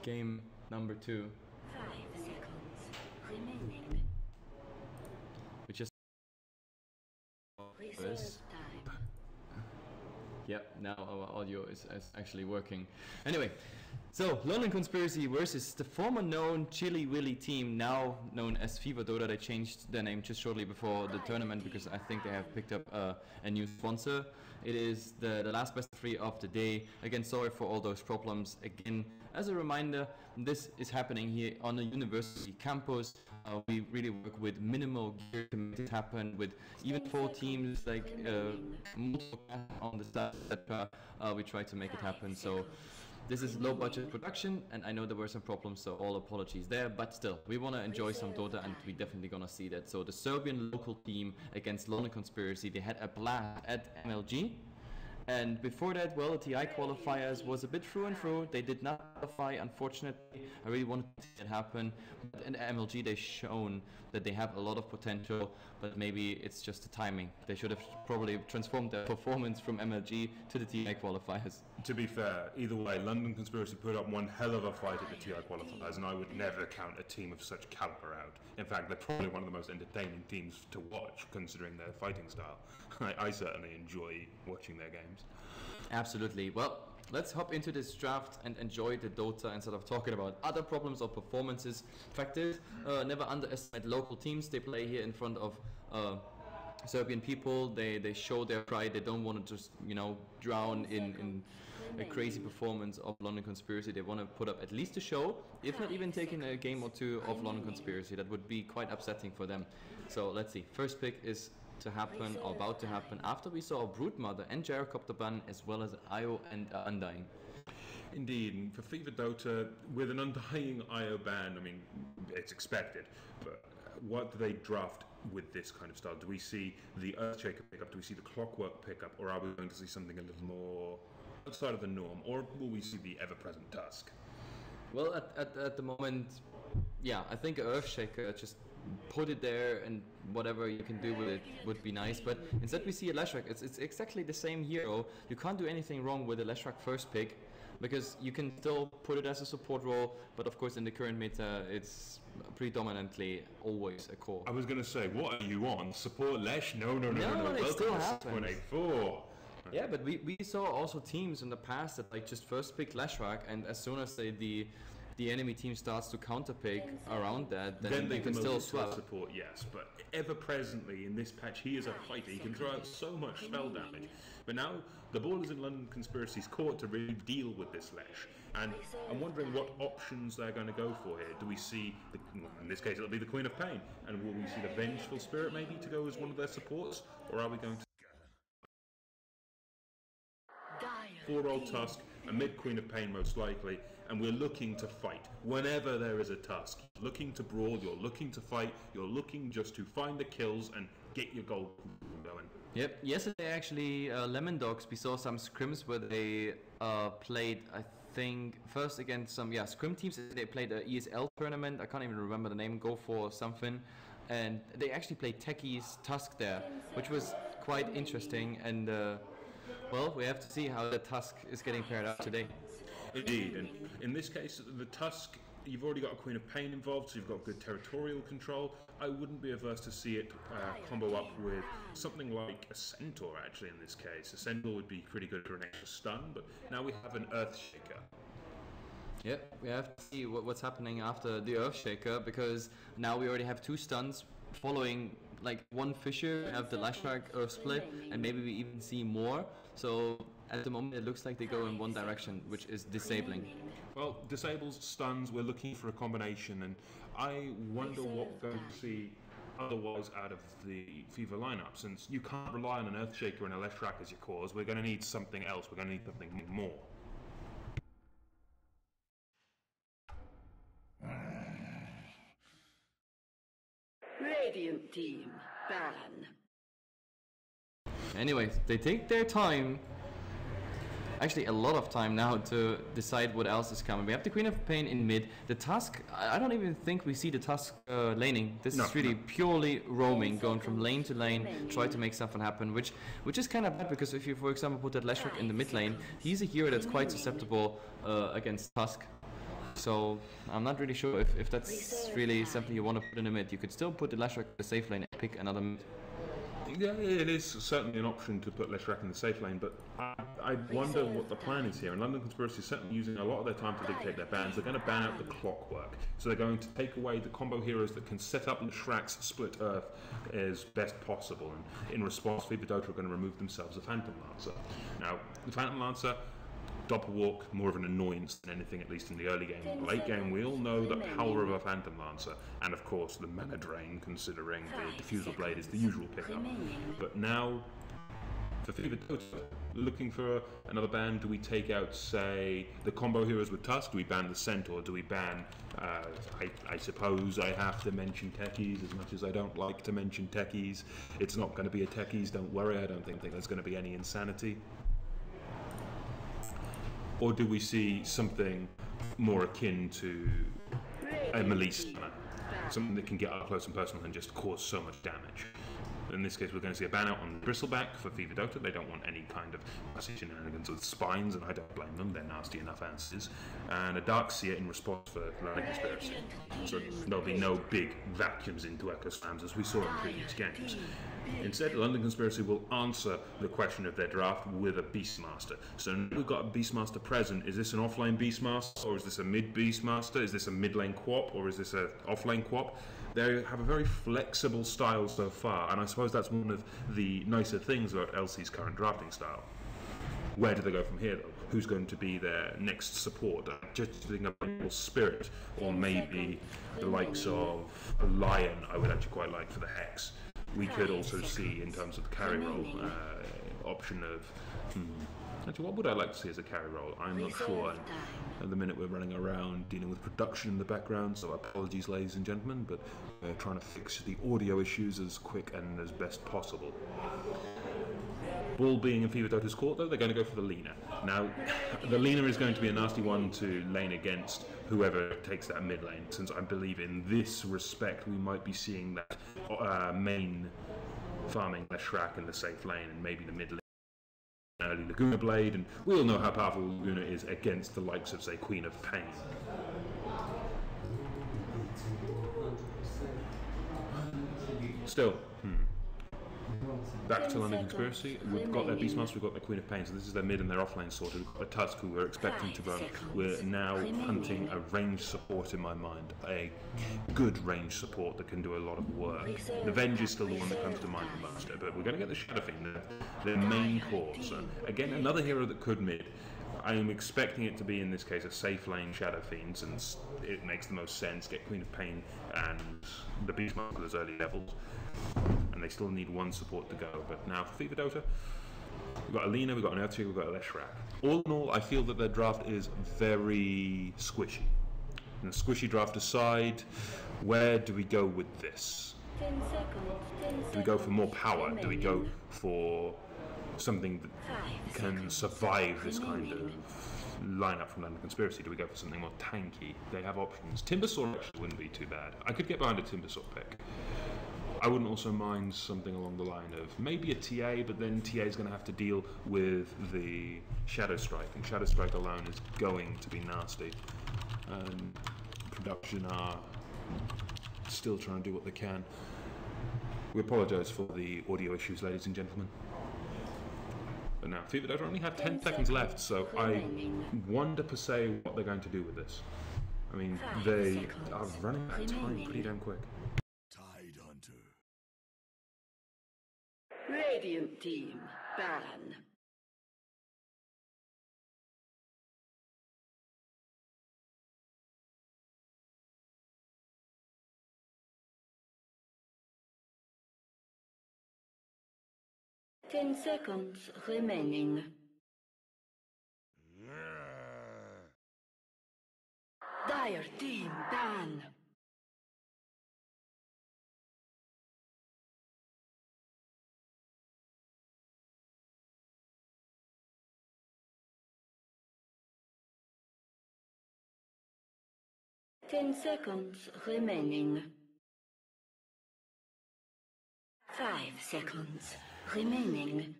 game number 2. 5 seconds remaining. Which is Reserve time. yeah, now our audio is actually working. Anyway, so London Conspiracy versus the former known Chili Willy team, now known as Fever Dota. They changed their name just shortly before the tournament because I think they have picked up a new sponsor. It is the last best of 3 of the day. Again, sorry for all those problems. Again, as a reminder, this is happening here on a university campus. We really work with minimal gear to make it happen, with even 4 teams, like multiple on the start, etc. We try to make it happen. So this is low budget production, and I know there were some problems, so all apologies there, but still, we want to enjoy some Dota, and we're definitely gonna see that. So the Serbian local team against London Conspiracy, they had a blast at MLG. And before that, well, the TI qualifiers was a bit through and through. They did not qualify, unfortunately. I really wanted to see it happen. But in MLG, they've shown that they have a lot of potential, but maybe it's just the timing. They should have probably transformed their performance from MLG to the TI qualifiers. To be fair, either way, London Conspiracy put up one hell of a fight at the TI qualifiers, and I would never count a team of such caliber out. In fact, they're probably one of the most entertaining teams to watch, considering their fighting style. I certainly enjoy watching their games. Absolutely. Well, let's hop into this draft and enjoy the Dota instead of talking about other problems or performances. Fact is, never underestimate local teams. They play here in front of Serbian people. They show their pride. They don't want to just, you know, drown in a crazy performance of London Conspiracy. They want to put up at least a show, if not even taking a game or 2 of London Conspiracy. That would be quite upsetting for them. So let's see. First pick is to happen, or about to happen, after we saw Broodmother and Gyrocopter ban, as well as IO and Undying. Indeed, for Fever Dota, with an Undying IO ban, I mean, it's expected, but what do they draft with this kind of style? Do we see the Earthshaker pickup, do we see the Clockwork pickup, or are we going to see something a little more outside of the norm, or will we see the ever-present Tusk? Well, at the moment, yeah, I think Earthshaker, just put it there and whatever you can do with it would be nice, but instead we see a Leshrac. It's exactly the same hero. You can't do anything wrong with a Leshrac first pick, because you can still put it as a support role, but of course in the current meta it's predominantly always a core. I was going to say, what are you on? Support Lesh? No. It still happens. 24. Yeah, but we saw also teams in the past that like just first pick Leshrac, and as soon as the enemy team starts to counterpick around that, then they can still swap. Support, yes, but ever presently in this patch, he is a fighter. He can throw out so much spell damage. But now the ball is in London Conspiracy's court to really deal with this Lesh. And I'm wondering what options they're going to go for here. Do we see, in this case, it'll be the Queen of Pain, and will we see the Vengeful Spirit maybe to go as one of their supports, or are we going to 4-roll Tusk, a mid-Queen of Pain most likely, and we're looking to fight. Whenever there is a Tusk, you're looking to brawl, you're looking to fight, you're looking just to find the kills and get your goal going. Yep, yesterday actually, Lemon Dogs, we saw some scrims where they played, I think, first against some, scrim teams. They played an ESL tournament, I can't even remember the name, Go For something, and they actually played Techie's Tusk there, which was quite interesting, and well, we have to see how the Tusk is getting paired up today. Indeed, and in this case, the Tusk, you've already got a Queen of Pain involved, so you've got good territorial control. I wouldn't be averse to see it combo up with something like a Centaur, actually, in this case. A Centaur would be pretty good for an extra stun, but now we have an Earthshaker. Yep, we have to see what's happening after the Earthshaker, because now we already have 2 stuns following like one Fissure. We have the Leshrac Earth Split, and maybe we even see more. So at the moment it looks like they go in one direction, which is disabling. Well, disables, stuns, we're looking for a combination, and I wonder what we're going to see otherwise out of the Fever lineup, since you can't rely on an Earthshaker and a Leshrac as your cores. We're going to need something else, we're going to need something more. Radiant team, ban. Anyways, they take their time, actually a lot of time now, to decide what else is coming. We have the Queen of Pain in mid. The Tusk, I don't even think we see the Tusk laning. This is really purely roaming, going from lane to lane, try to make something happen, which is kind of bad, because if you, for example, put that Leshrac in the mid lane, he's a hero that's quite susceptible against Tusk. So I'm not really sure if that's really something you want to put in the mid. You could still put the Leshrac in the safe lane and pick another mid. Yeah, it is certainly an option to put Leshrac in the safe lane, but I wonder what the plan is here. And London Conspiracy is certainly using a lot of their time to dictate their bans. They're going to ban out the clockwork. So they're going to take away the combo heroes that can set up Leshrac's split earth as best possible. And in response, Fever Dota are going to remove themselves a Phantom Lancer. Now, the Phantom Lancer, Doppelwalk, more of an annoyance than anything, at least in the early game. In the late game, we all know the power of a Phantom Lancer, and of course the mana drain, considering the Diffusal Blade is the usual pickup. But now, for Fever Dota, looking for another ban, do we take out, say, the combo heroes with Tusk? Do we ban the Centaur? Do we ban, I suppose I have to mention Techies, as much as I don't like to mention Techies. It's not going to be a Techies, don't worry, I don't think there's going to be any insanity. Or do we see something more akin to a melee stunner? Something that can get up close and personal and just cause so much damage. In this case, we're going to see a ban out on Bristleback for Fever Dota. They don't want any kind of messy shenanigans with spines, and I don't blame them. They're nasty enough as is. And a Darkseer in response for London Conspiracy. So there'll be no big vacuums into Echo Slams as we saw in previous games. Instead, London Conspiracy will answer the question of their draft with a Beastmaster. So we've got a Beastmaster present. Is this an offlane Beastmaster, or is this a mid Beastmaster? Is this a mid lane Quap, or is this an offlane Quap? They have a very flexible style so far, and I suppose that's one of the nicer things about LC's current drafting style. Where do they go from here, though? Who's going to be their next support? Just thinking of Spirit, or maybe the likes of Lion, I would actually quite like for the Hex. We could also see, in terms of the carry role, option of... Actually, what would I like to see as a carry role? I'm not sure. At the minute, we're running around dealing with production in the background, so apologies, ladies and gentlemen, but we're trying to fix the audio issues as quick and as best possible. Bull being in Fever Dota's court, though, they're going to go for the Lina. Now, the Lina is going to be a nasty one to lane against whoever takes that mid lane, since I believe in this respect we might be seeing that main farming Leshrac in the safe lane and maybe the mid lane. Early Laguna Blade, and we all know how powerful Laguna is against the likes of, say, Queen of Pain. Still, back to London Conspiracy. We've got their Beastmaster, we've got their Queen of Pain, so this is their mid and their offlane sorted. We've got a Tusk who we're expecting to run. We're now hunting a range support in my mind, a good range support that can do a lot of work. The Venge is still the one that comes to mind the most, but we're going to get the Shadow Fiend, their main core. So again, another hero that could mid. I am expecting it to be, in this case, a safe lane Shadow Fiend, since it makes the most sense. Get Queen of Pain and the Beastmaster at those early levels. And they still need one support to go. But now for Fever Dota, we've got a Lina, we've got an RTF2, we've got a Leshrac. All in all, I feel that their draft is very squishy. And squishy draft aside, where do we go with this? 10 seconds. Do we go for more power? Do we go for something that can survive this kind of lineup from London Conspiracy? Do we go for something more tanky? They have options. Timbersaw actually wouldn't be too bad. I could get behind a Timbersaw pick. I wouldn't also mind something along the line of maybe a TA, but then TA is going to have to deal with the Shadow Strike, and Shadow Strike alone is going to be nasty. Production are still trying to do what they can. We apologise for the audio issues, ladies and gentlemen. But now, Fever Dota only have 10 seconds left, so I wonder per se what they're going to do with this. I mean, they are running out of time pretty damn quick. Radiant team, ban. Ten seconds remaining. Dire team, ban. Ten seconds remaining. 5 seconds remaining.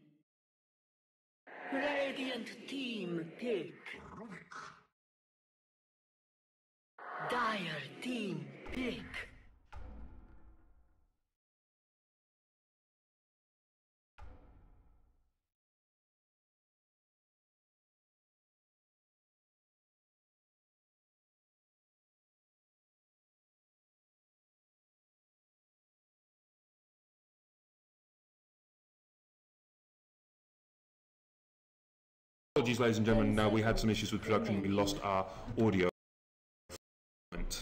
Radiant team pick. Dire team pick. Apologies, ladies and gentlemen. We had some issues with production. We lost our audio.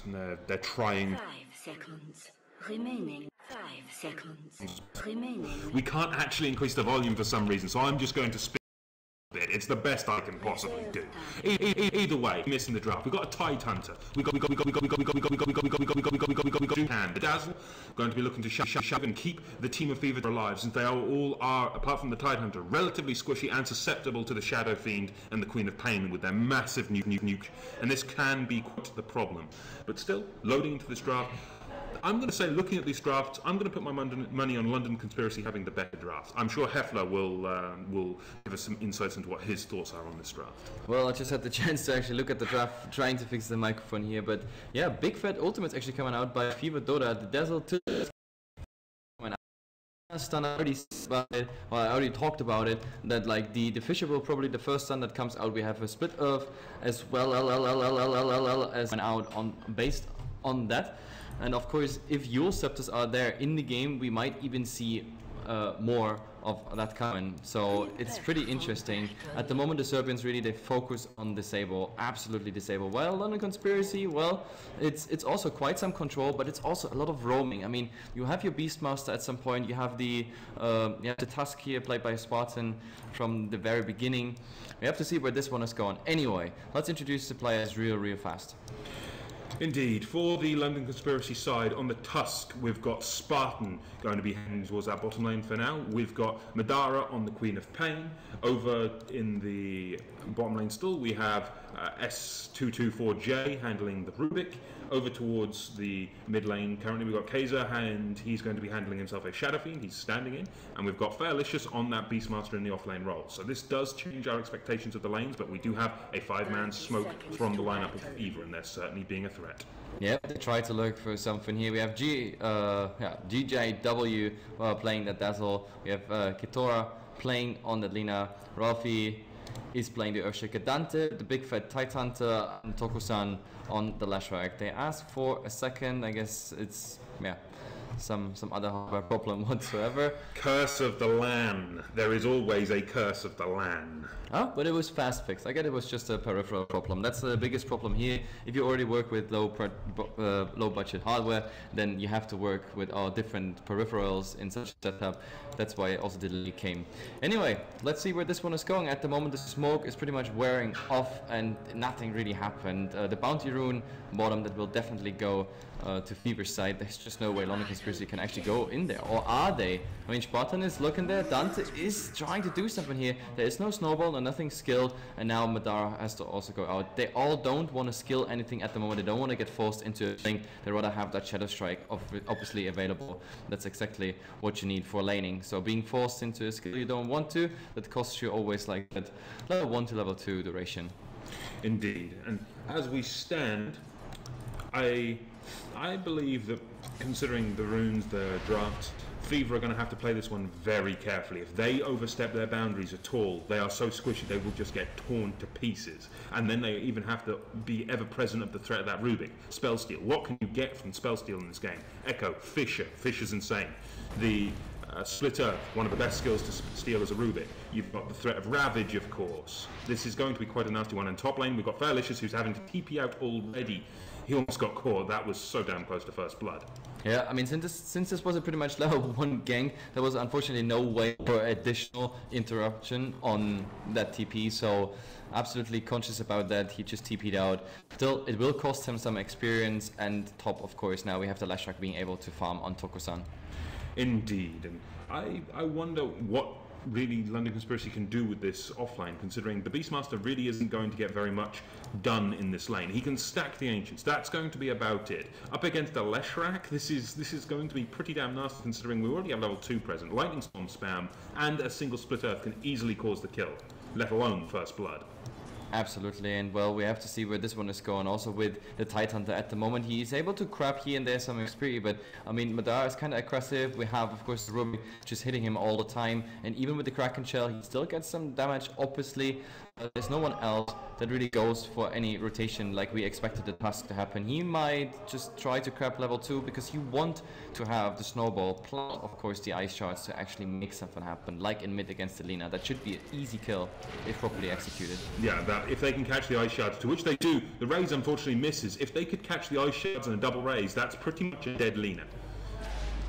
And they're trying. 5 seconds remaining. 5 seconds remaining. We can't actually increase the volume for some reason, so I'm just going to speak a bit. It's the best I can possibly do. Either way, missing the draft. We got a Tide Hunter. We got the Dazzle. Going to be looking to shove and keep the team of Fever alive, since they all are, apart from the Tide Hunter, relatively squishy and susceptible to the Shadow Fiend and the Queen of Pain with their massive nuke. And this can be quite the problem. But still, loading into this draft. I'm going to say, looking at these drafts, I'm going to put my money on London Conspiracy having the better draft. I'm sure Hefla will give us some insights into what his thoughts are on this draft. Well, I just had the chance to actually look at the draft, trying to fix the microphone here, but yeah, Big Fat Ultimate's actually coming out by Fever Dota. The Dazzle 2 coming out. Stun, I already about it, well, I already talked about it, that like the Fisher will probably the first stun that comes out. We have a Split Earth as well as an out on based on that. And of course, if Yule Scepters are there in the game, we might even see more of that coming. So it's pretty interesting. At the moment, the Serbians really, they focus on disable, absolutely disable. While London Conspiracy, well, it's also quite some control, but it's also a lot of roaming. I mean, you have your Beastmaster at some point, you have the Tusk here played by Spartan from the very beginning. We have to see where this one is going. Anyway, let's introduce the players real fast. Indeed, for the London Conspiracy side, on the Tusk, we've got Spartan going to be heading towards that bottom lane for now. We've got Madara on the Queen of Pain. Over in the bottom lane still, we have S224J handling the Rubik. Over towards the mid lane, currently we've got Kaiser, and he's going to be handling himself a Shadow Fiend. He's standing in. And we've got Fairlicious on that Beastmaster in the off-lane role. So this does change our expectations of the lanes, but we do have a 5-man smoke from the lineup of Fever, and they're certainly being a threat. Yeah, they try to look for something here. We have GJW playing the Dazzle. We have Kitora playing on the Lina. Ralphie is playing the Urshika Dante, the Big Fat Tide Hunter, and Tokusan on the Lashrak. They ask for a second. I guess it's some other hardware problem whatsoever. Curse of the LAN. There is always a curse of the LAN. Oh, but it was fast fixed. I get it was just a peripheral problem. That's the biggest problem here. If you already work with low budget hardware, then you have to work with all different peripherals in such a setup. That's why also the delay came. Anyway, let's see where this one is going. At the moment, the smoke is pretty much wearing off and nothing really happened. The bounty rune bottom, that will definitely go to Fever's side. There's just no way London Conspiracy can actually go in there. Or are they? I mean, Spartan is looking there. Dante is trying to do something here. There is no snowball, no nothing skill, and now Madara has to also go out. They all don't want to skill anything at the moment. They don't want to get forced into a thing. They rather have that Shadow Strike obviously available. That's exactly what you need for laning. So being forced into a skill you don't want to, that costs you always like that level 1 to level 2 duration. Indeed, and as we stand, I believe that, considering the runes, the drafts, Fever are going to have to play this one very carefully. If they overstep their boundaries at all, they are so squishy they will just get torn to pieces. And then they even have to be ever present of the threat of that Rubik. Spell Steal. What can you get from Spell Steal in this game? Echo, Fisher. Fisher's insane. The Split Earth, one of the best skills to steal as a Rubik. You've got the threat of Ravage, of course. This is going to be quite a nasty one. In top lane, we've got Fairlicious, who's having to TP out already. He almost got caught. That was so damn close to first blood. Yeah, I mean, since this was a pretty much level 1 gank, there was unfortunately no way for additional interruption on that TP, so absolutely conscious about that. He just TP'd out. Still, it will cost him some experience, and top, of course, now we have the Lashrak being able to farm on Tokusan. Indeed, and I wonder what really London Conspiracy can do with this offline, considering the Beastmaster really isn't going to get very much done in this lane. He can stack the Ancients, that's going to be about it. Up against the Leshrak, this is going to be pretty damn nasty, considering we already have level 2 present. Lightning Storm spam and a single Split Earth can easily cause the kill, let alone first blood. Absolutely, and well, we have to see where this one is going. Also with the Tidehunter at the moment, he's able to grab here and there some XP, but I mean, Madara is kind of aggressive. We have, of course, Ruby just hitting him all the time, and even with the Kraken Shell, he still gets some damage, obviously. There's no one else that really goes for any rotation like we expected the task to happen. He might just try to grab level 2 because you want to have the snowball, plus of course the ice shards to actually make something happen, like in mid against the Lina. That should be an easy kill if properly executed. Yeah, that if they can catch the ice shards, to which they do, the raise unfortunately misses. If they could catch the ice shards and a double raise, that's pretty much a dead Lina.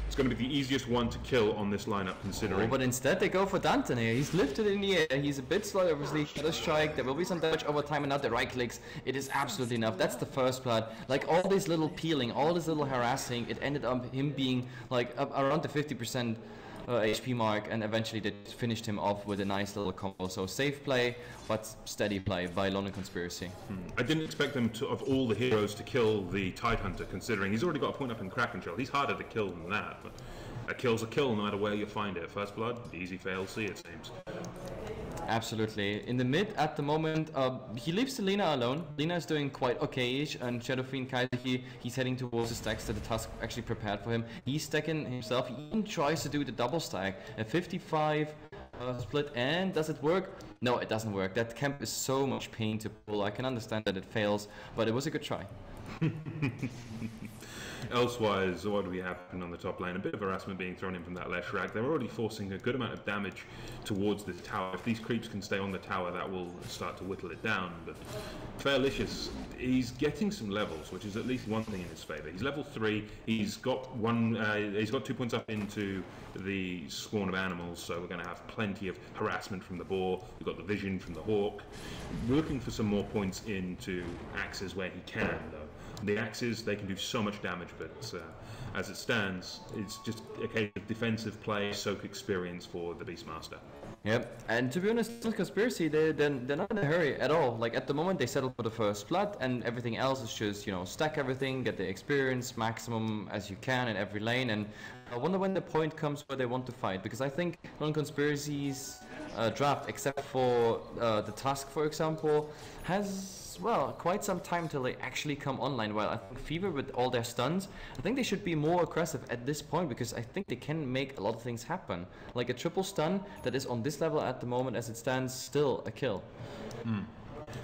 It's going to be the easiest one to kill on this lineup, considering. Oh, but instead they go for Danton here. He's lifted in the air. He's a bit slow, obviously. Shadow Strike. There will be some damage over time, and not the right clicks. It is absolutely enough. That's the first blood. Like all this little peeling, all this little harassing, it ended up him being like around the 50% HP mark, and eventually they finished him off with a nice little combo. So safe play, but steady play by London Conspiracy. I didn't expect them to, of all the heroes, to kill the Tidehunter, considering he's already got a point up in Kraken Shell. He's harder to kill than that, but a kill's a kill no matter where you find it. First blood, easy fail C, it seems. Absolutely. In the mid at the moment, he leaves the Lina alone. Lina is doing quite okay-ish, and Shadow Fiend Kaiser here, he's heading towards the stacks that the task actually prepared for him. He's stacking himself. He even tries to do the double stack. A 55 split, and does it work? No, it doesn't work. That camp is so much pain to pull. I can understand that it fails, but it was a good try. Elsewise, what do we have on the top lane? A bit of harassment being thrown in from that Leshrac. They're already forcing a good amount of damage towards the tower. If these creeps can stay on the tower, that will start to whittle it down. But Fairlicious, he's getting some levels, which is at least one thing in his favour. He's level 3. He's got 2 points up into the spawn of animals, so we're going to have plenty of harassment from the boar. We've got the vision from the hawk. We're looking for some more points into axes where he can, though. The axes, they can do so much damage, but as it stands, it's just a case of defensive play, soak experience for the Beastmaster. Yep, and to be honest, the Conspiracy, they're not in a hurry at all. Like at the moment, they settle for the first blood, and everything else is just, you know, stack everything, get the experience maximum as you can in every lane, and I wonder when the point comes where they want to fight, because I think non-Conspiracy's draft, except for the task, for example, has, well, quite some time till they actually come online. While I think Fever, with all their stuns, I think they should be more aggressive at this point, because I think they can make a lot of things happen. Like a triple stun that is on this level at the moment as it stands, still a kill.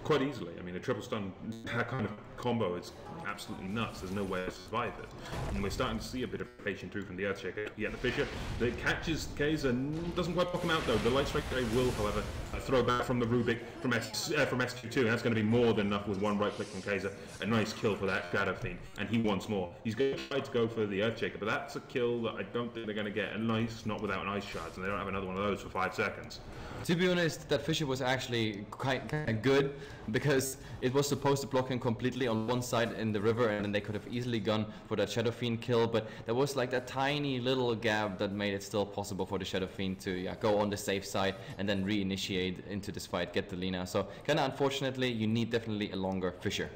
Quite easily. I mean, a triple stun, that kind of combo is absolutely nuts. There's no way to survive it. And we're starting to see a bit of rotation through from the Earthshaker. Yeah, the Fisher that catches Kaiser, doesn't quite knock him out though. The Light Strike Ray will, however, throw back from the Rubik from S2, and that's going to be more than enough with one right click from Kaiser. A nice kill for that Shadow Fiend, and he wants more. He's going to try to go for the Earthshaker, but that's a kill that I don't think they're going to get. And nice, not without an Ice Shards, and they don't have another one of those for 5 seconds. To be honest, that Fisher was actually quite good, because it was supposed to block him completely on one side in the river, and then they could have easily gone for that Shadow Fiend kill, but there was like that tiny little gap that made it still possible for the Shadow Fiend to go on the safe side and then reinitiate into this fight, get the Lina. So kind of unfortunately, you need definitely a longer Fisher.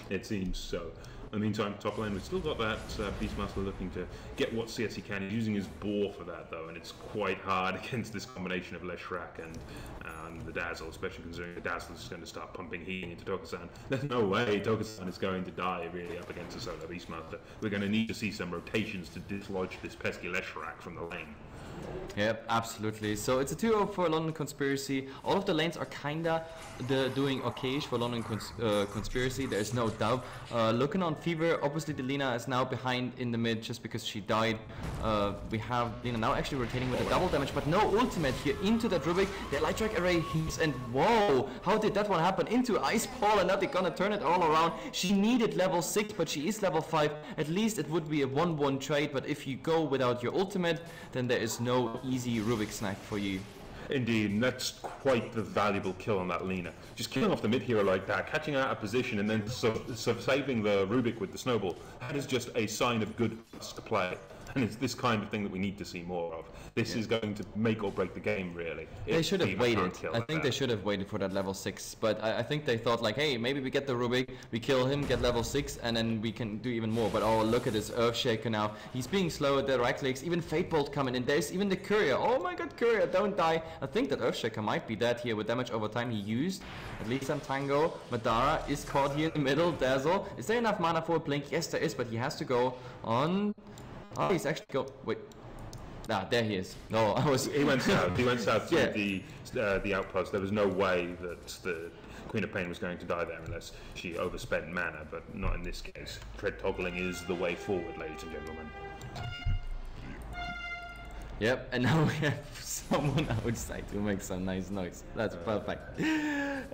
It seems so. In the meantime, top lane, we've still got that Beastmaster looking to get what CS he can. He's using his boar for that, though, and it's quite hard against this combination of Leshrac and the Dazzle, especially considering the Dazzle is going to start pumping heat into Tokusan. There's no way Tokusan is going to die, really, up against a solo Beastmaster. We're going to need to see some rotations to dislodge this pesky Leshrac from the lane. Yep, absolutely. So it's a 2-0 for London Conspiracy. All of the lanes are kinda doing okayish for London Conspiracy, there's no doubt. Looking on Fever, obviously the Lina is now behind in the mid just because she died. We have Lina now actually rotating with a double damage, but no ultimate here into that Rubik. The Light Strike Array heats, and whoa, how did that one happen? Into Ice Ball, and now they're gonna turn it all around. She needed level 6, but she is level 5. At least it would be a 1-1 trade, but if you go without your ultimate, then there is no easy Rubik snack for you. Indeed, and that's quite the valuable kill on that Lina. Just killing off the mid hero like that, catching out of position, and then saving the Rubik with the snowball. That is just a sign of good play. and it's this kind of thing that we need to see more of. This is going to make or break the game, really. They should have waited. I think they should have waited for that level 6, but I think they thought like, hey, maybe we get the Rubik, we kill him, get level 6, and then we can do even more. But oh, look at this Earthshaker now. He's being slow at the right clicks, even Fate Bolt coming in. There's even the Courier. Oh my god, Courier, don't die. I think that Earthshaker might be dead here with damage over time he used. At least on Tango. Madara is caught here in the middle. Dazzle. Is there enough mana for a blink? Yes, there is, but he has to go on. Oh, he's actually wait. Ah, there he is. No, I was. He went south. He went south to the outpost. There was no way that the Queen of Pain was going to die there unless she overspent mana, but not in this case. Tread toggling is the way forward, ladies and gentlemen. Yep, and now we have someone outside who makes some nice noise. That's perfect.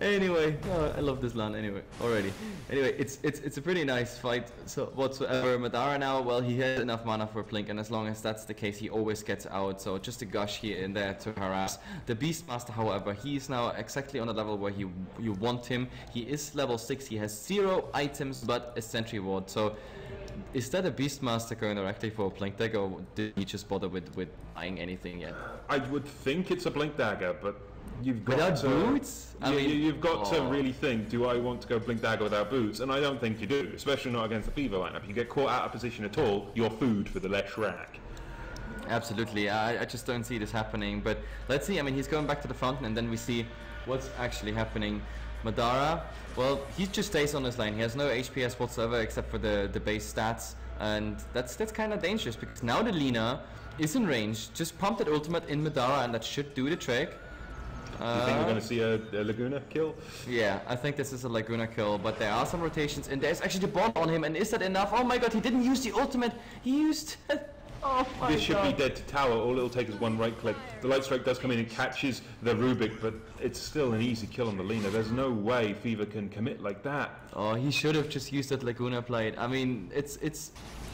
Anyway, oh, I love this LAN anyway, already. Anyway, it's a pretty nice fight so whatsoever. Madara now, well, he has enough mana for Blink, and as long as that's the case, he always gets out. So just a gush here and there to harass. The Beastmaster, however, he is now exactly on the level where you want him. He is level 6, he has 0 items but a Sentry Ward. So is that a Beastmaster going directly for a Blink Dagger, or did he just bother with buying anything yet? I would think it's a Blink Dagger, but you've got without to... boots? I mean, you've got to really think, do I want to go Blink Dagger without boots? And I don't think you do, especially not against the Fever lineup. If you get caught out of position at all, you're food for the Lesh Rack. Absolutely, I just don't see this happening, but let's see. I mean, he's going back to the fountain, and then we see what's actually happening. Madara, well, he just stays on his lane. He has no HPS whatsoever except for the base stats, and that's kind of dangerous because now the Lina is in range. Just pump that ultimate in Madara, and that should do the trick. Do you think we're going to see a Laguna kill? Yeah, I think this is a Laguna kill, but there are some rotations, and there's actually the bomb on him, and is that enough? Oh my god, he didn't use the ultimate. He used... Oh my this should god. be dead to tower. All it'll take is one right click. The Light Strike does come in and catches the Rubik, but it's still an easy kill on the Lina. There's no way Fever can commit like that. Oh, he should have just used that Laguna blade. I mean, it's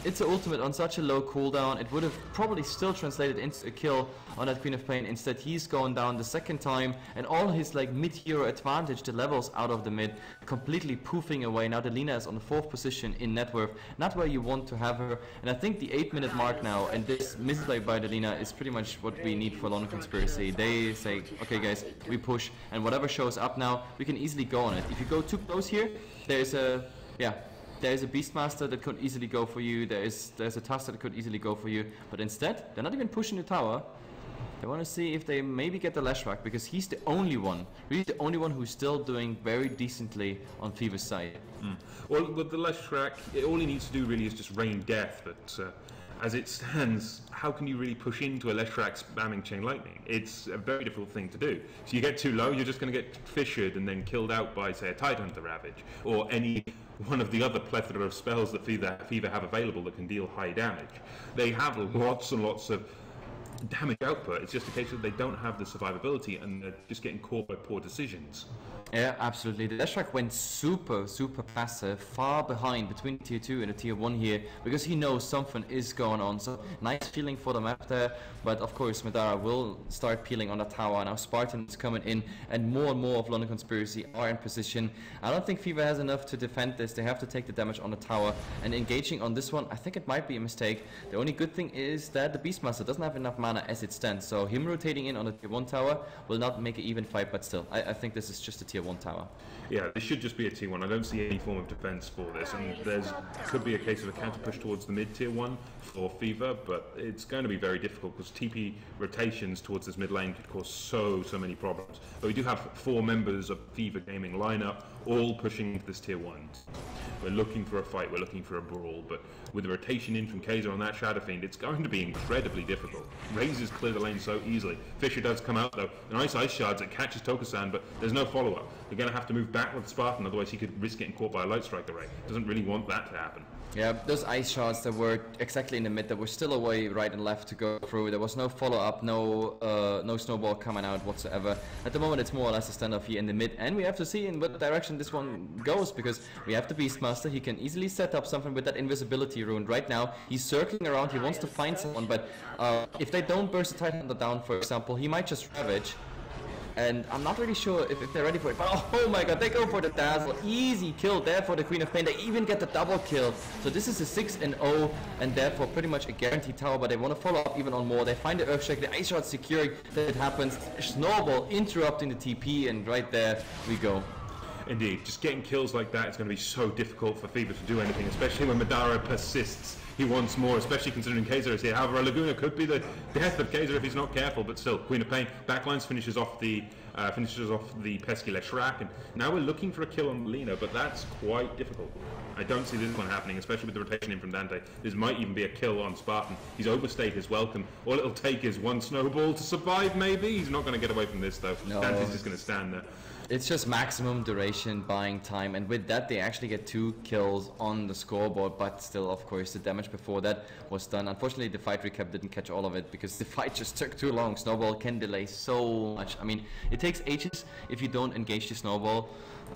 an ultimate on such a low cooldown. It would have probably still translated into a kill on that Queen of Pain. Instead, he's going down the second time, and all his like mid-hero advantage, the levels out of the mid, completely poofing away. Now the Lina is on the 4th position in net worth, not where you want to have her. And I think the 8-minute mark now, and this misplay by the Lina is pretty much what we need for London Conspiracy. They say, okay guys, we push, and whatever shows up now, we can easily go on it. If you go too close here, there's a Beastmaster that could easily go for you, there's a Tusk that could easily go for you, but instead, they're not even pushing the tower. They want to see if they maybe get the Leshrac, because he's the only one, really the only one who's still doing very decently on Fever's side. Well, with the Leshrac, all he needs to do really is just rain death, but as it stands, how can you really push into a Leshrac spamming Chain Lightning? It's a very difficult thing to do. So you get too low, you're just going to get fissured and then killed out by, say, a Tidehunter Ravage, or any one of the other plethora of spells that Fever have available that can deal high damage. They have lots and lots of damage output. It's just a case of they don't have the survivability and they're just getting caught by poor decisions. Yeah, absolutely. The Leshrac went super passive, far behind between tier 2 and a tier 1 here, because he knows something is going on. So nice feeling for the map there, but of course Madara will start peeling on the tower. Now Spartan's coming in, and more of London Conspiracy are in position. I don't think Fever has enough to defend this. They have to take the damage on the tower, and engaging on this one, I think it might be a mistake. The only good thing is that the Beastmaster doesn't have enough mana as it stands, so him rotating in on the tier 1 tower will not make an even fight, but still, I think this is just a tier 1 tower. Yeah, this should just be a tier 1. I don't see any form of defense for this, and could be a case of a counter push towards the mid tier 1 for Fever, but it's going to be very difficult because TP rotations towards this mid lane could cause so many problems. But we do have 4 members of Fever Gaming lineup all pushing into this tier 1. We're looking for a fight, we're looking for a brawl, but with the rotation in from Kaiser on that Shadow Fiend, it's going to be incredibly difficult. Razors clear the lane so easily. Fisher does come out though. Nice ice shards, it catches Tokusan, but there's no follow-up. They're going to have to move back with Spartan, otherwise he could risk getting caught by a Light Strike array. Doesn't really want that to happen. Yeah, those ice shards that were exactly in the mid, that were still away right and left to go through. There was no follow-up, no snowball coming out whatsoever. At the moment it's more or less a standoff here in the mid, and we have to see in what direction this one goes, because we have the Beastmaster. He can easily set up something with that invisibility rune. Right now he's circling around, he wants to find someone, but if they don't burst the Tidehunter down, for example, he might just Ravage. and I'm not really sure if they're ready for it, but oh my god, they go for the dazzle. Easy kill there for the Queen of Pain. They even get the double kill. So this is a 6-0, and therefore pretty much a guaranteed tower, but they want to follow up even on more. They find the Earthshake, the Ice Shot securing, that it happens. Snowball interrupting the TP, and right there we go. Indeed, just getting kills like that is going to be so difficult for Fever to do anything, especially when Madara persists. He wants more, especially considering Kaiser is here. However, a Laguna could be the death of Kaiser if he's not careful, but still, Queen of Pain backlines finishes off the pesky Leshrac, and now we're looking for a kill on Lina, but that's quite difficult. I don't see this one happening, especially with the rotation in from Dante. This might even be a kill on Spartan. He's overstayed his welcome. All it'll take is one snowball to survive, maybe. He's not going to get away from this, though. No. Dante's just going to stand there. It's just maximum duration, buying time, and with that they actually get 2 kills on the scoreboard, but still, of course, the damage before that was done. Unfortunately, the fight recap didn't catch all of it because the fight just took too long. Snowball can delay so much. I mean, it takes ages if you don't engage the Snowball,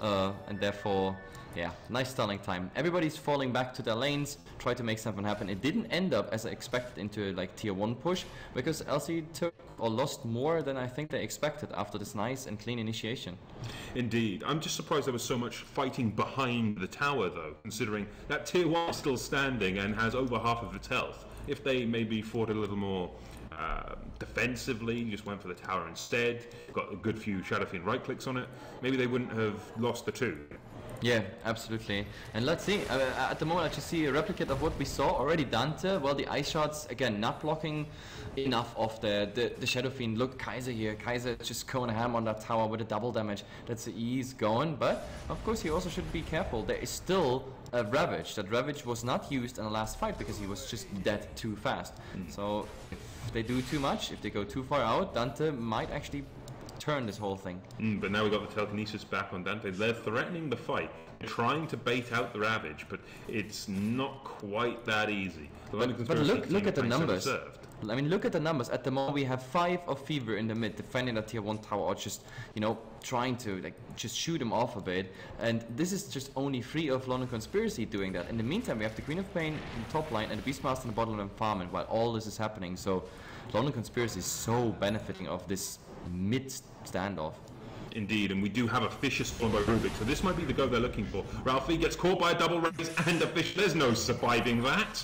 and therefore, yeah, nice stalling time. Everybody's falling back to their lanes, try to make something happen. It didn't end up as I expected into like tier 1 push, because LC took or lost more than I think they expected after this nice and clean initiation. Indeed. I'm just surprised there was so much fighting behind the tower, though, considering that tier 1 is still standing and has over half of its health. If they maybe fought a little more defensively, just went for the tower instead, got a good few Shadow Fiend right clicks on it, maybe they wouldn't have lost the 2. Yeah, absolutely. And let's see, at the moment I just see a replicate of what we saw already. Dante, well, the Ice Shots, again, not blocking enough of the Shadow Fiend. Look, Kaiser here. Kaiser just going ham on that tower with a double damage. That's the ease going, but of course he also should be careful. There is still a Ravage. That Ravage was not used in the last fight because he was just dead too fast. So if they do too much, if they go too far out, Dante might actually turn this whole thing. But now we've got the telekinesis back on Dante. They're threatening the fight, trying to bait out the Ravage, but it's not quite that easy. But look at the numbers. I mean, look at the numbers. At the moment, we have 5 of Fever in the mid, defending that tier 1 tower, or just, you know, trying to like just shoot him off a bit. And this is just only 3 of London Conspiracy doing that. In the meantime, we have the Queen of Pain in the top line and the Beastmaster in the bottom lane farming while all this is happening. So London Conspiracy is so benefiting of this mid standoff. Indeed, and we do have a Fisher spawn by Rubik, so this might be the go they're looking for. Ralphie gets caught by a double raise and a fish. There's no surviving that.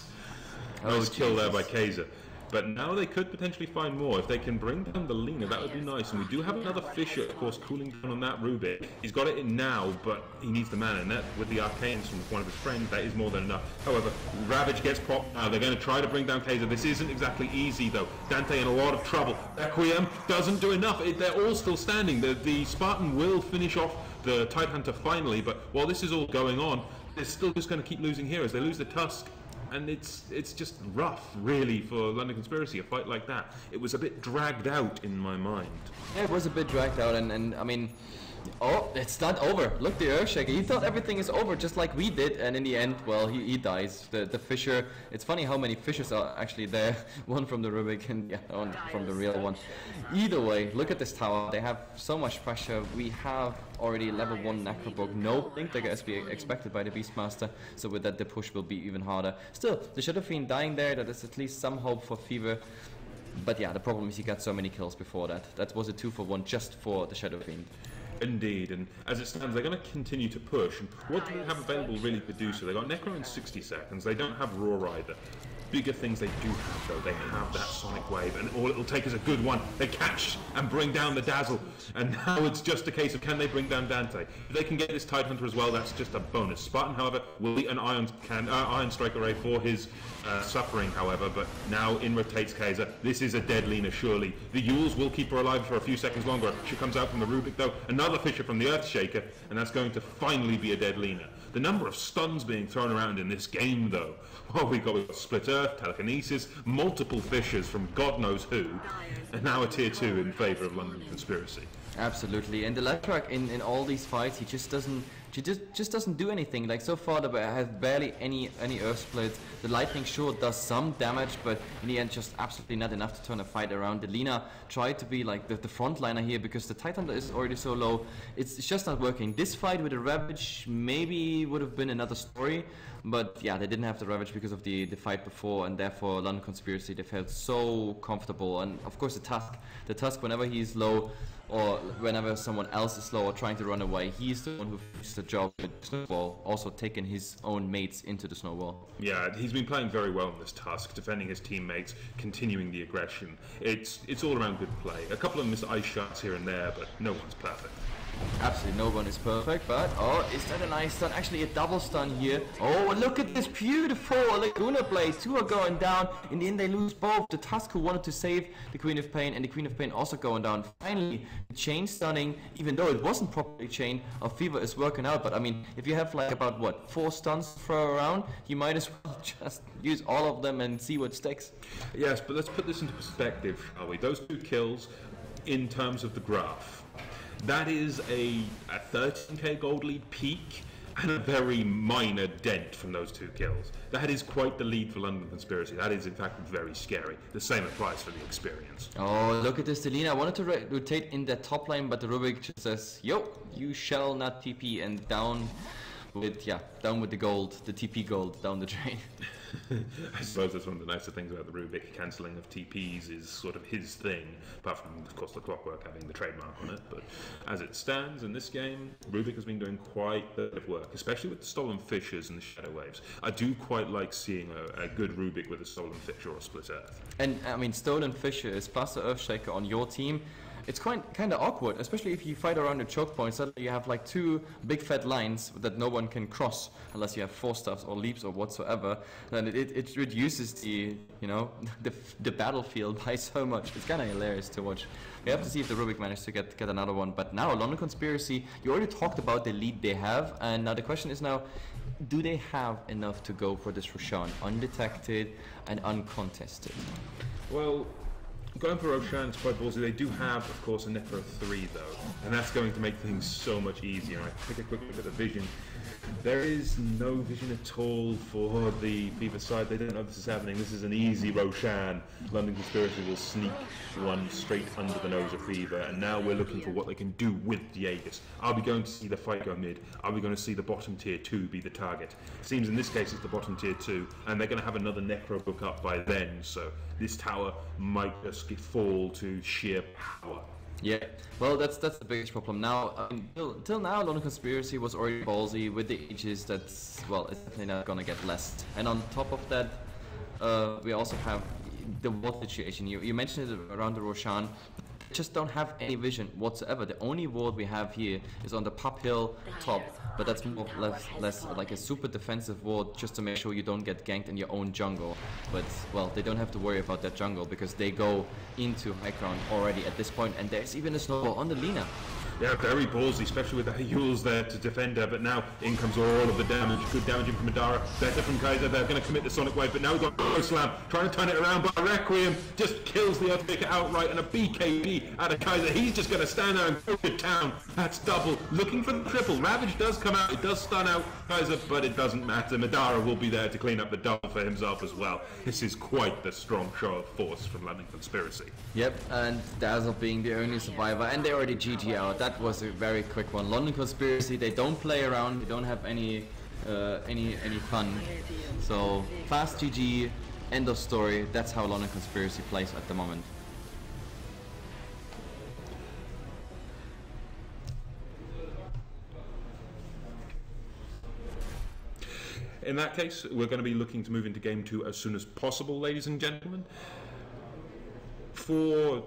Nice kill there by Kaiser. But now they could potentially find more. If they can bring down the Lina, that would be nice. And we do have another Fisher, of course, cooling down on that Rubik. He's got it in now, but he needs the mana. And that, with the Arcanes from one of his friends, that is more than enough. However, Ravage gets popped now. They're going to try to bring down Kaiser. This isn't exactly easy, though. Dante in a lot of trouble. Requiem doesn't do enough. They're all still standing. The Spartan will finish off the Tidehunter finally, but while this is all going on, they're still just going to keep losing heroes. They lose the Tusk. And it's just rough, really, for London Conspiracy, a fight like that. It was a bit dragged out in my mind. Yeah, it was a bit dragged out, and I mean, oh, it's not over. Look, the Earthshaker, he thought everything is over, just like we did, and in the end, well, he dies. The Fisher, it's funny how many Fishers are actually there. One from the Rubik and the other one from the real one. Either way, look at this tower. They have so much pressure. We have already level 1 Necrobook. No Blink Dagger as we expected by the Beastmaster, so with that the push will be even harder. Still, the Shadow Fiend dying there, that is at least some hope for Fever. But yeah, the problem is he got so many kills before that. That was a 2-for-1 just for the Shadow Fiend. Indeed, and as it stands, they're going to continue to push. And what do they have available really to do so? They got Necro in 60 seconds. They don't have Roar either. Bigger things they do have, though. They have that Sonic Wave, and all it'll take is a good one. They catch and bring down the Dazzle, and now it's just a case of can they bring down Dante. If they can get this Tidehunter as well, that's just a bonus. Spartan, however, will eat an Iron Strike Array for his suffering, however, but now in rotates Kaiser. This is a dead Lina, surely. The Yules will keep her alive for a few seconds longer. She comes out from the Rubik, though. Another Fisher from the Earthshaker, and that's going to finally be a dead Lina. The number of stuns being thrown around in this game, though. Oh, we've got Split Earth, Telekinesis, multiple Fishers from God knows who, and now a tier 2 in favour of London Conspiracy. Absolutely, and the Leshrac in all these fights, he just doesn't she just doesn't do anything. Like so far, there has barely any Earth splits. The lightning sure does some damage, but in the end, just absolutely not enough to turn a fight around. The Lina tried to be like the frontliner here because the Titan is already so low. It's just not working. This fight with the Ravage maybe would have been another story, but yeah, they didn't have the Ravage because of the fight before, and therefore London Conspiracy, they felt so comfortable. And of course the Tusk, whenever he's low, or whenever someone else is slow or trying to run away, he's the one who finishes the job with Snowball, also taking his own mates into the Snowball. Yeah, he's been playing very well in this task, defending his teammates, continuing the aggression. It's all around good play. A couple of missed ice shots here and there, but no one's perfect. Absolutely no one is perfect, but oh, is that a nice stun? Actually a double stun here. Oh, look at this beautiful Laguna Blaze. 2 are going down. In the end they lose both. The Tusk, who wanted to save the Queen of Pain, and the Queen of Pain also going down. Finally, chain stunning, even though it wasn't properly chain, of Fever is working out. But I mean, if you have like about what, 4 stuns to throw around, you might as well just use all of them and see what sticks. Yes, but let's put this into perspective, shall we? Those 2 kills in terms of the graph. That is a 13k gold lead peak and a very minor dent from those 2 kills. That is quite the lead for London Conspiracy. That is in fact very scary. The same applies for the experience. Oh, look at this, Delina. I wanted to rotate in that top lane, but the Rubik just says, yo, you shall not TP, and down with the gold, the TP gold down the drain. I suppose that's one of the nicer things about the Rubik. Cancelling of TPs is sort of his thing, apart from, of course, the Clockwork having the trademark on it. But as it stands in this game, Rubik has been doing quite a bit of work, especially with the Stolen Fissures and the Shadow Waves. I do quite like seeing a good Rubik with a Stolen Fissure or Split Earth. And, I mean, Stolen Fissure is plus the Earthshaker on your team. It's kind of awkward, especially if you fight around the choke point. Suddenly you have like 2 big fat lines that no one can cross unless you have 4 stuffs or leaps or whatsoever. Then it reduces the the battlefield by so much. It's kind of hilarious to watch. We have to see if the Rubik managed to get another one. But now London Conspiracy, you already talked about the lead they have, and now the question is now, do they have enough to go for this Roshan undetected and uncontested? Well, going for Roshan is quite ballsy. They do have, of course, a Necro 3 though, and that's going to make things so much easier. I take a quick look at the vision. There is no vision at all for the Fever side. They don't know this is happening. This is an easy Roshan. London Conspiracy will sneak one straight under the nose of Fever, and now we're looking for what they can do with the Aegis. Are we going to see the fight go mid? Are we going to see the bottom tier 2 be the target? Seems in this case it's the bottom tier 2, and they're going to have another Necro book up by then, so this tower might just fall to sheer power. Yeah, well, that's the biggest problem now. Till now, London Conspiracy was already ballsy with the Aegis. That's, well, it's definitely not gonna get less. And on top of that, we also have the ward situation. You mentioned it around the Roshan. They just don't have any vision whatsoever. The only ward we have here is on the Pub Hill top, but that's more or less like a super defensive ward just to make sure you don't get ganked in your own jungle. But, well, they don't have to worry about that jungle because they go into high ground already at this point, and there's even a snowball on the Lina. Yeah, very ballsy, especially with the Yules there to defend her, but now in comes all of the damage. Good damaging from Madara, better from Kaiser. They're going to commit the Sonic Wave, but now we've got Pro Slam trying to turn it around, but Requiem just kills the Earthquaker outright, and a BKB out of Kaiser. He's just going to stand there and go to town. That's double. Looking for the triple. Ravage does come out. It does stun out Kaiser, but it doesn't matter. Madara will be there to clean up the double for himself as well. This is quite the strong show of force from London Conspiracy. Yep, and Dazzle being the only survivor, and they already GG out. That was a very quick one. London Conspiracy, they don't play around, they don't have any fun. So fast GG, end of story. That's how London Conspiracy plays at the moment. In that case, we're going to be looking to move into Game 2 as soon as possible, ladies and gentlemen. For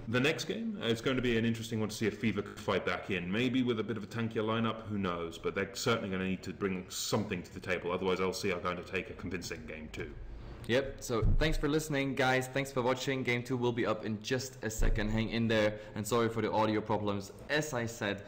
the next game, it's going to be an interesting one to see if Fever could fight back in. Maybe with a bit of a tankier lineup, who knows? But they're certainly going to need to bring something to the table. Otherwise, LC are going to take a convincing Game 2. Yep, so thanks for listening, guys. Thanks for watching. Game 2 will be up in just a second. Hang in there. And sorry for the audio problems. As I said,